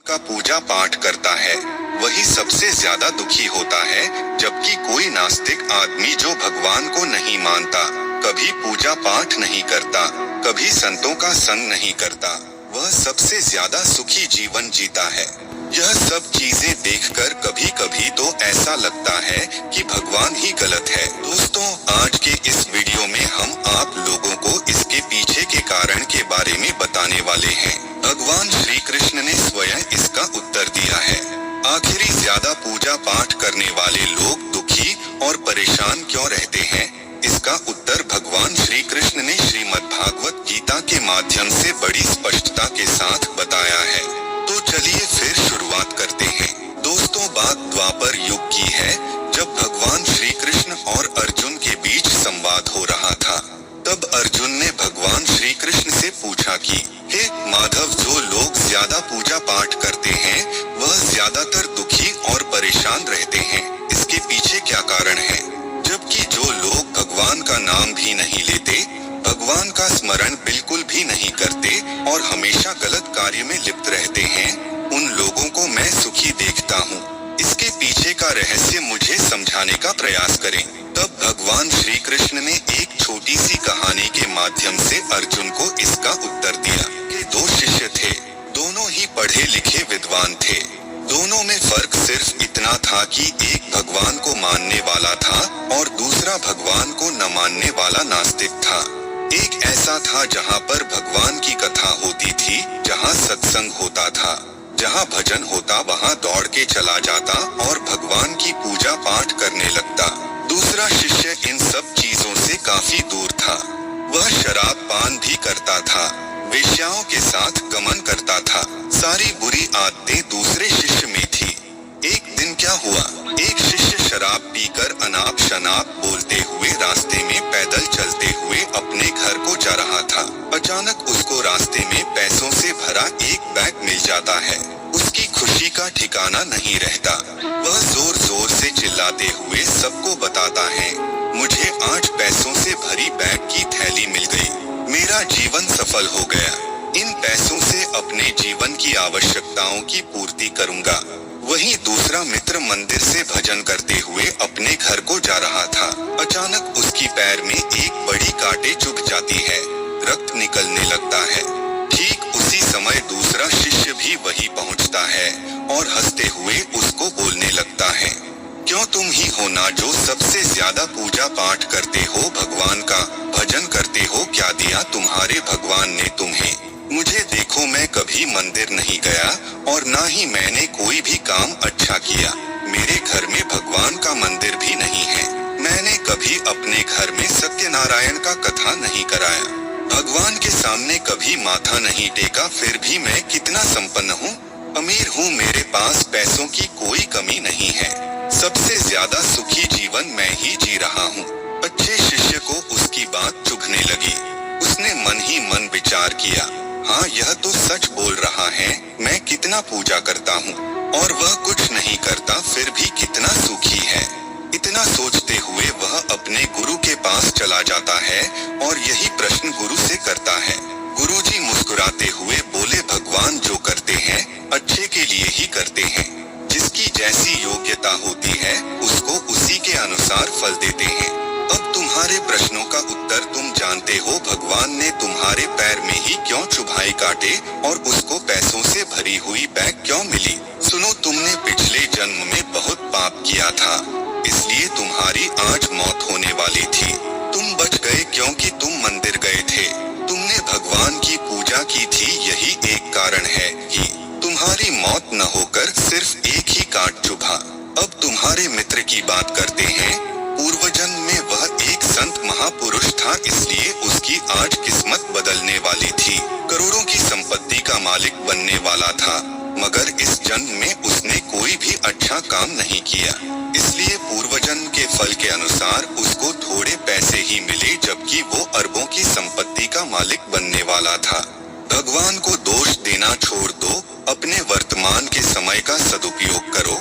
का पूजा पाठ करता है वही सबसे ज्यादा दुखी होता है, जबकि कोई नास्तिक आदमी जो भगवान को नहीं मानता, कभी पूजा पाठ नहीं करता, कभी संतों का संग नहीं करता, वह सबसे ज्यादा सुखी जीवन जीता है। यह सब चीजें देखकर कभी कभी तो ऐसा लगता है कि भगवान ही गलत है। दोस्तों, आज के इस वीडियो में हम आप लोगों को इसके पीछे के कारण के बारे में बताने वाले हैं। भगवान श्री कृष्ण ने स्वयं इसका उत्तर दिया है। आखिरी ज्यादा पूजा पाठ करने वाले लोग दुखी और परेशान क्यों रहते हैं? इसका उत्तर भगवान श्री कृष्ण ने श्रीमद् भागवत गीता के माध्यम से बड़ी स्पष्टता के साथ बताया है। तो चलिए फिर शुरुआत करते हैं। दोस्तों, बात द्वापर युग की है, जब भगवान श्री कृष्ण और अर्जुन के बीच संवाद हो रहा था। तब अर्जुन ने भगवान श्री कृष्ण से पूछा कि हे माधव, जो लोग ज्यादा पूजा पाठ करते हैं वह ज्यादातर दुखी और परेशान रहते हैं, इसके पीछे क्या कारण है? जबकि जो लोग भगवान का नाम भी नहीं लेते, भगवान का स्मरण बिल्कुल भी नहीं करते और हमेशा गलत कार्य में लिप्त रहते हैं, उन लोगों को मैं सुखी देखता हूँ। इसके पीछे का रहस्य मुझे समझाने का प्रयास करें। तब भगवान श्री कृष्ण ने एक छोटी सी कहानी के माध्यम से अर्जुन को इसका उत्तर दिया कि दो शिष्य थे, दोनों ही पढ़े लिखे विद्वान थे। दोनों में फर्क सिर्फ इतना था कि एक भगवान को मानने वाला था और दूसरा भगवान को न मानने वाला नास्तिक था। एक ऐसा था जहाँ पर भगवान की कथा होती थी, जहाँ सत्संग होता था, जहाँ भजन होता वहाँ दौड़ के चला जाता और भगवान की पूजा पाठ करने लगता। दूसरा शिष्य इन सब चीजों से काफी दूर था। वह शराब पान भी करता था, वेश्याओं के साथ गमन करता था। सारी बुरी आदतें दूसरे शिष्य में थी। एक दिन क्या हुआ, एक शिष्य शराब पीकर अनाप शनाप बोलते हुए रास्ते में पैदल चलते हुए अपने घर को जा रहा था। अचानक उसको रास्ते में पैसों से भरा एक बैग मिल जाता है। उसकी खुशी का ठिकाना नहीं रहता। वह जोर जोर से चिल्लाते हुए सबको बताता है, मुझे 8 पैसों से भरी बैग की थैली मिल गई, मेरा जीवन सफल हो गया। इन पैसों से अपने जीवन की आवश्यकताओं की पूर्ति करूंगा। वहीं दूसरा मित्र मंदिर से भजन करते हुए अपने घर को जा रहा था। अचानक उसकी पैर में एक बड़ी कांटे चुभ जाती है, रक्त निकलने लगता है। ठीक उसी समय दूसरा शिष्य भी वहीं पहुंचता है और हंसते हुए उसको बोलने लगता है, क्यों तुम ही हो ना जो सबसे ज्यादा पूजा पाठ करते हो, भगवान का भजन करते हो, क्या दिया तुम्हारे भगवान ने तुम्हें? मुझे देखो, मैं कभी मंदिर नहीं गया और ना ही मैंने कोई भी काम अच्छा किया। मेरे घर में भगवान का मंदिर भी नहीं है। मैंने कभी अपने घर में सत्यनारायण का कथा नहीं कराया, भगवान के सामने कभी माथा नहीं टेका, फिर भी मैं कितना संपन्न हूँ, अमीर हूँ, मेरे पास पैसों की कोई कमी नहीं है। सबसे ज्यादा सुखी जीवन मैं ही जी रहा हूँ। अच्छे शिष्य को उसकी बात चुभने लगी। उसने मन ही मन विचार किया, हाँ यह तो सच बोल रहा है, मैं कितना पूजा करता हूँ और वह कुछ नहीं करता, फिर भी कितना सुखी है। इतना सोचते हुए वह अपने गुरु के पास चला जाता है और यही प्रश्न गुरु से करता है। गुरुजी मुस्कुराते हुए बोले, भगवान जो करते हैं अच्छे के लिए ही करते हैं। जिसकी जैसी योग्यता होती है उसको उसी के अनुसार फल देते हैं। अब तुम्हारे प्रश्नों का उत्तर तुम जानते हो। भगवान ने तुम्हारे पैर में ही क्यों चुभाए कांटे और उसको पैसों से भरी हुई बैग क्यों मिली? सुनो, तुमने पिछले जन्म में बहुत पाप किया था, इसलिए तुम्हारी आज मौत होने वाली थी। तुम बच गए क्योंकि तुम मंदिर गए थे, तुमने भगवान की पूजा की थी, यही एक कारण है कि तुम्हारी मौत न होकर सिर्फ एक ही कांट चुभा। अब तुम्हारे मित्र की बात करते हैं। पूर्व जन्म में वह एक संत महापुरुष था, इसलिए उसकी आज किस्मत बदलने वाली थी। करोड़ों की संपत्ति का मालिक बनने वाला था, मगर इस जन्म में उसने कोई भी अच्छा काम नहीं किया, इसलिए पूर्व जन्म के फल के अनुसार उसको थोड़े पैसे ही मिले, जबकि वो अरबों की संपत्ति का मालिक बनने वाला था। भगवान को दोष देना छोड़ दो, अपने वर्तमान के समय का सदुपयोग करो